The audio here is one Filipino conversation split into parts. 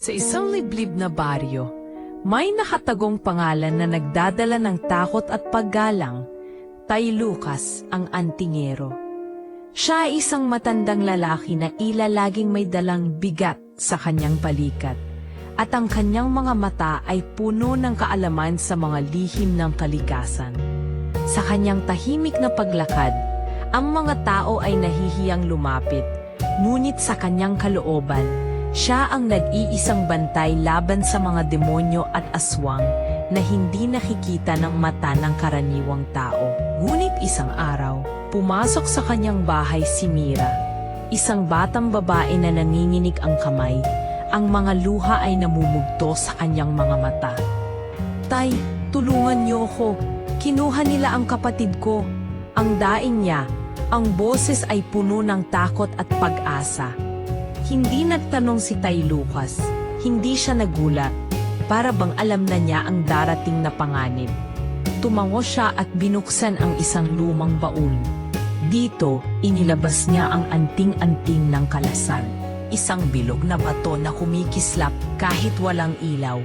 Sa isang liblib na baryo, may nakatagong pangalan na nagdadala ng takot at paggalang, Tay Lucas ang antingero. Siya ay isang matandang lalaki na laging may dalang bigat sa kanyang balikat, at ang kanyang mga mata ay puno ng kaalaman sa mga lihim ng kalikasan. Sa kanyang tahimik na paglakad, ang mga tao ay nahihiyang lumapit, ngunit sa kanyang kalooban, siya ang nag-iisang bantay laban sa mga demonyo at aswang na hindi nakikita ng mata ng karaniwang tao. Ngunit isang araw, pumasok sa kanyang bahay si Mira, isang batang babae na nanginginig ang kamay. Ang mga luha ay namumugto sa kanyang mga mata. "Tay, tulungan niyo ako. Kinuha nila ang kapatid ko." Ang daing niya, ang boses ay puno ng takot at pag-asa. Hindi nagtanong si Tay Lucas, hindi siya nagulat, para bang alam na niya ang darating na panganib. Tumango siya at binuksan ang isang lumang baul. Dito, inilabas niya ang anting-anting ng kalasan, isang bilog na bato na kumikislap kahit walang ilaw.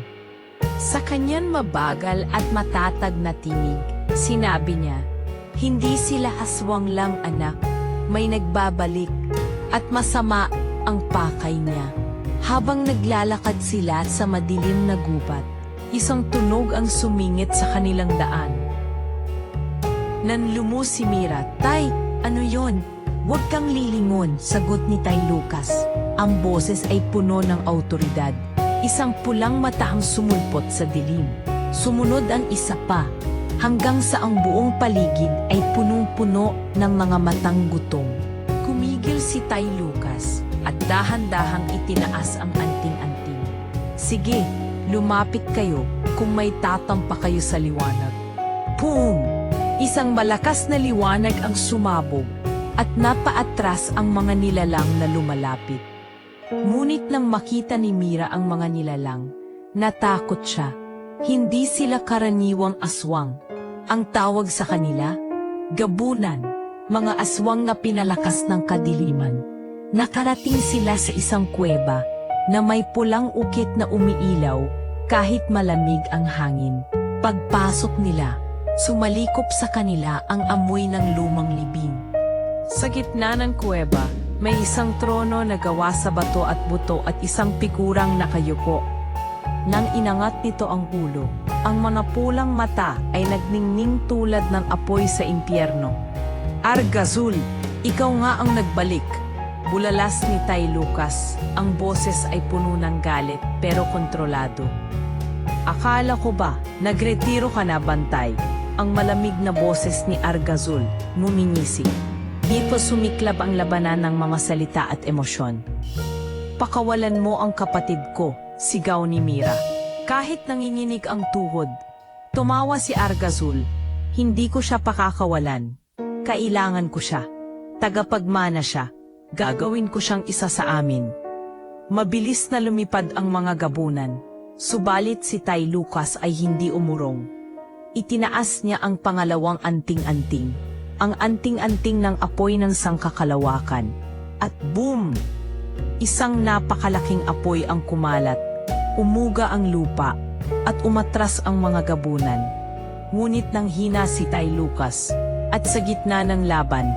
Sa kanyan mabagal at matatag na tinig, sinabi niya, "Hindi sila aswang lang, anak, may nagbabalik, at masama ang pakay niya." Habang naglalakad sila sa madilim na gubat, isang tunog ang sumingit sa kanilang daan. Nanlumo si Mira. "Tay, ano yon?" "Huwag kang lilingon," sagot ni Tay Lucas. Ang boses ay puno ng awtoridad. Isang pulang mata ang sumulpot sa dilim. Sumunod ang isa pa, hanggang sa ang buong paligid ay punong-puno ng mga matang gutom. Kumigil si Tay Lucas at dahan-dahang itinaas ang anting-anting. "Sige, lumapit kayo kung may tatampa kayo sa liwanag." Boom! Isang malakas na liwanag ang sumabog at napaatras ang mga nilalang na lumalapit. Ngunit nang makita ni Mira ang mga nilalang, natakot siya. Hindi sila karaniwang aswang. Ang tawag sa kanila, gabunan, mga aswang na pinalakas ng kadiliman. Nakarating sila sa isang kuweba na may pulang ukit na umiilaw kahit malamig ang hangin. Pagpasok nila, sumalikop sa kanila ang amoy ng lumang libing. Sa gitna ng kuweba, may isang trono na gawa sa bato at buto at isang pikurang nakayuko. Nang inangat nito ang ulo, ang manapulang mata ay nagningning tulad ng apoy sa impyerno. "Argazul, ikaw nga ang nagbalik," bulalas ni Tay Lucas. Ang boses ay puno ng galit pero kontrolado. "Akala ko ba, nagretiro ka na, bantay?" Ang malamig na boses ni Argazul, ngumingising. Dito sumiklab ang labanan ng mga salita at emosyon. "Pakawalan mo ang kapatid ko," sigaw ni Mira. Kahit nanginginig ang tuhod, tumawa si Argazul. "Hindi ko siya pakakawalan. Kailangan ko siya. Tagapagmana siya. Gagawin ko siyang isa sa amin." Mabilis na lumipad ang mga gabunan, subalit si Tay Lucas ay hindi umurong. Itinaas niya ang pangalawang anting-anting, ang anting-anting ng apoy ng sangkakalawakan. At boom! Isang napakalaking apoy ang kumalat, umuga ang lupa, at umatras ang mga gabunan. Ngunit nang hina si Tay Lucas, at sa gitna ng laban,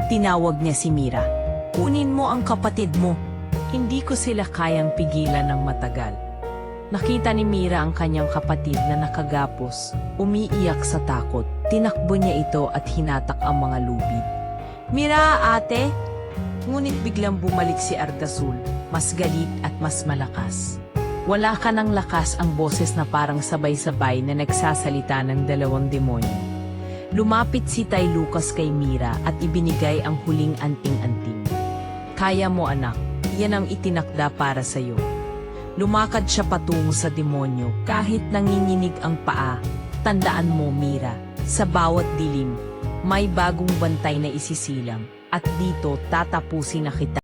tinawag niya si Mira. "Kunin mo ang kapatid mo. Hindi ko sila kayang pigilan ng matagal." Nakita ni Mira ang kanyang kapatid na nakagapos, umiiyak sa takot. Tinakbo niya ito at hinatak ang mga lubid. "Mira, ate!" Ngunit biglang bumalik si Argazul, mas galit at mas malakas. "Wala ka ng lakas," ang boses na parang sabay-sabay na nagsasalita ng dalawang demonyo. Lumapit si Tay Lucas kay Mira at ibinigay ang huling anting-anting. "Kaya mo, anak. Yan ang itinakda para sa'yo." Lumakad siya patungo sa demonyo kahit nanginginig ang paa. "Tandaan mo, Mira, sa bawat dilim, may bagong bantay na isisilang, at dito tatapusin na kita."